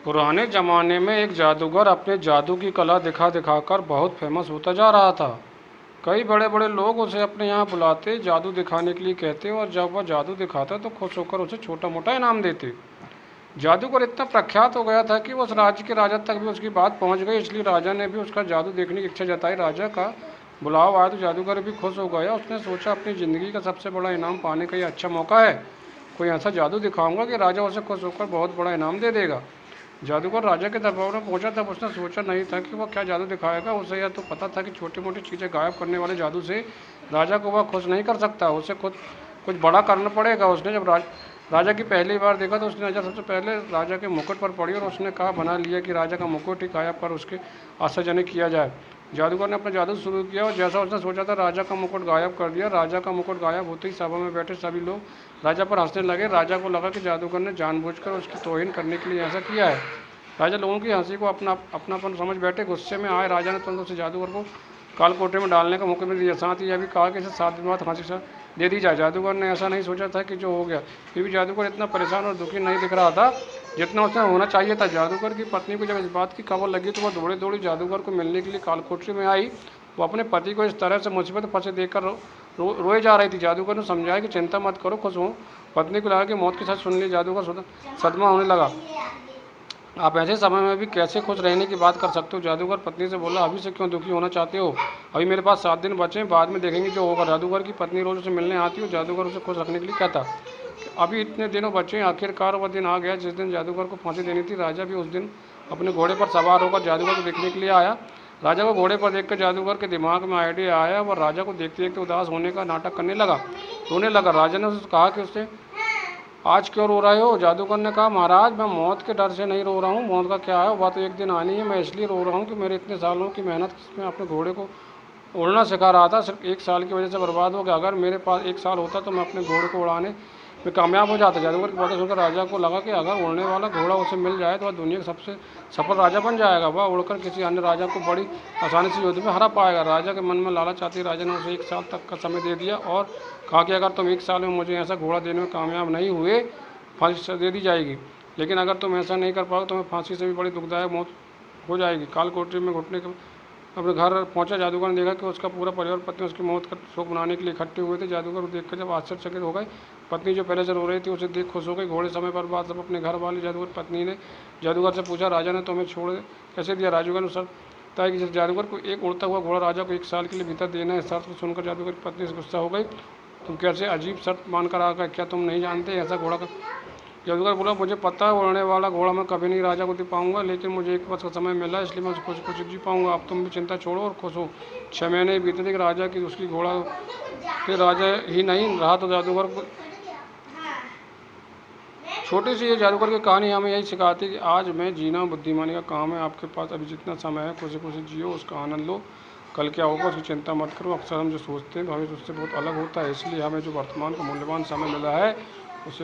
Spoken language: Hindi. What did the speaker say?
पुराने ज़माने में एक जादूगर अपने जादू की कला दिखा दिखाकर बहुत फेमस होता जा रहा था। कई बड़े बड़े लोग उसे अपने यहाँ बुलाते, जादू दिखाने के लिए कहते और जब वह जादू दिखाता तो खुश होकर उसे छोटा मोटा इनाम देते। जादूगर इतना प्रख्यात हो गया था कि उस राज्य के राजा तक भी उसकी बात पहुँच गई, इसलिए राजा ने भी उसका जादू देखने की इच्छा जताई। राजा का बुलाव आया तो जादूगर भी खुश हो गया। उसने सोचा अपनी ज़िंदगी का सबसे बड़ा इनाम पाने का ये अच्छा मौका है। कोई ऐसा जादू दिखाऊंगा कि राजा उसे खुश होकर बहुत बड़ा इनाम दे देगा। जादूगर राजा के दरबार में पहुंचा तब उसने सोचा नहीं था कि वह क्या जादू दिखाएगा। उसे यह तो पता था कि छोटी मोटी चीज़ें गायब करने वाले जादू से राजा को वह खुश नहीं कर सकता, उसे खुद कुछ बड़ा करना पड़ेगा। उसने जब राजा की पहली बार देखा तो उसकी नज़र सबसे पहले राजा के मुकुट पर पड़ी और उसने कहा बना लिया कि राजा का मुकुट ही गायब कर उसके आश्चर्यजनक किया जाए। जादूगर ने अपना जादू शुरू किया और जैसा उसने सोचा था राजा का मुकुट गायब कर दिया। राजा का मुकुट गायब होते ही सभा में बैठे सभी लोग राजा पर हंसने लगे। राजा को लगा कि जादूगर ने जानबूझकर उसकी तौहीन करने के लिए ऐसा किया है। राजा लोगों की हंसी को अपनापन समझ बैठे। गुस्से में आए राजा ने तुरंत उसे जादूगर को कालकोठरी में डालने का मौका मिल दिया। साथ ही यह भी कहा कि इसे 7 दिन बाद फांसी से दे दी जाए। जादूगर ने ऐसा नहीं सोचा था कि जो हो गया, फिर भी जादूगर इतना परेशान और दुखी नहीं दिख रहा था जितना उसने होना चाहिए था। जादूगर की पत्नी को जब इस बात की खबर लगी तो वह दौड़ी दौड़ी जादूगर को मिलने के लिए कालकोठरी में आई। वो अपने पति को इस तरह से मुसीबत फंसे देखकर रोए जा रही थी। जादूगर ने समझाया कि चिंता मत करो, खुश हूँ। पत्नी को लगा कि मौत के साथ सुन ली। जादूगर सदमा होने लगा। आप ऐसे समय में भी कैसे खुश रहने की बात कर सकते हो? जादूगर पत्नी से बोला, अभी से क्यों दुखी होना चाहते हो? अभी मेरे पास 7 दिन बचे हैं, बाद में देखेंगे जो होगा। जादूगर की पत्नी रोज उसे मिलने आती हो। जादूगर उसे खुश रखने के लिए कहता, अभी इतने दिनों बचे हैं। आखिरकार वह दिन आ गया जिस दिन जादूगर को फांसी देनी थी। राजा भी उस दिन अपने घोड़े पर सवार होकर जादूगर को देखने के लिए आया। राजा को घोड़े पर देखकर जादूगर के दिमाग में आइडिया आया। वह राजा को देखते देखते उदास होने का नाटक करने लगा, रोने लगा। राजा ने उससे कहा कि उससे आज क्यों रो रहे हो? जादूगर ने कहा, महाराज मैं मौत के डर से नहीं रो रहा हूँ। मौत का क्या है, वह तो एक दिन आनी है। मैं इसलिए रो रहा हूँ कि मेरे इतने सालों की मेहनत में अपने घोड़े को उड़ना सिखा रहा था, सिर्फ 1 साल की वजह से बर्बाद हो गया। अगर मेरे पास 1 साल होता तो मैं अपने घोड़े को उड़ाने में कामयाब हो जाता। जादूगर की बातें सुनकर राजा को लगा कि अगर उड़ने वाला घोड़ा उसे मिल जाए तो वह दुनिया का सबसे सफल राजा बन जाएगा। वह उड़कर किसी अन्य राजा को बड़ी आसानी से युद्ध में हरा पाएगा। राजा के मन में लालच आती। राजा ने उसे 1 साल तक का समय दे दिया और कहा कि अगर तुम 1 साल में मुझे ऐसा घोड़ा देने में कामयाब नहीं हुए, फांसी दे दी जाएगी। लेकिन अगर तुम ऐसा नहीं कर पाओ तो मैं फांसी से भी बड़ी दुखदायक मौत हो जाएगी। कालकोठरी में घुटने के अपने घर पहुंचा। जादूगर ने देखा कि उसका पूरा परिवार पत्नी उसकी मौत का शोक मनाने के लिए इकट्ठे हुए थे। जादूगर को देखकर जब आश्चर्यचकित हो गए। पत्नी जो पहले से रो रही थी उसे देख खुश हो गई। घोड़े समय पर बाद सब अपने घर वाले। जादूगर पत्नी ने जादूगर से पूछा, राजा ने तुम्हें छोड़ कैसे दिया? जादूगर ने शर्त तय की जादूगर को एक उड़ता हुआ घोड़ा राजा को 1 साल के लिए भीतर देना है। शर्त को सुनकर जादूगर की पत्नी से गुस्सा हो गई। तुम कैसे अजीब शर्त मानकर आ गए? क्या तुम नहीं जानते ऐसा घोड़ा का? जादूगर बोला, मुझे पता है उड़ने वाला घोड़ा मैं कभी नहीं राजा को दे पाऊंगा, लेकिन मुझे 1 वर्ष का समय मिला इसलिए मैं कुछ कुछ जी पाऊंगा। अब तुम भी चिंता छोड़ो और खुश हो। 6 महीने बीते थे कि राजा की उसकी घोड़ा फिर राजा ही नहीं रहा। तो जादूगर को छोटी सी ये जादूगर की कहानी हमें यही सिखाती है कि आज में जीना बुद्धिमानी का काम है। आपके पास अभी जितना समय है खुशी खुशी जियो, उसका आनंद लो। कल क्या होगा उसकी चिंता मत करो। अक्सर हम जो सोचते हैं तो हमें उससे बहुत अलग होता है, इसलिए हमें जो वर्तमान का मूल्यवान समय मिला है उसे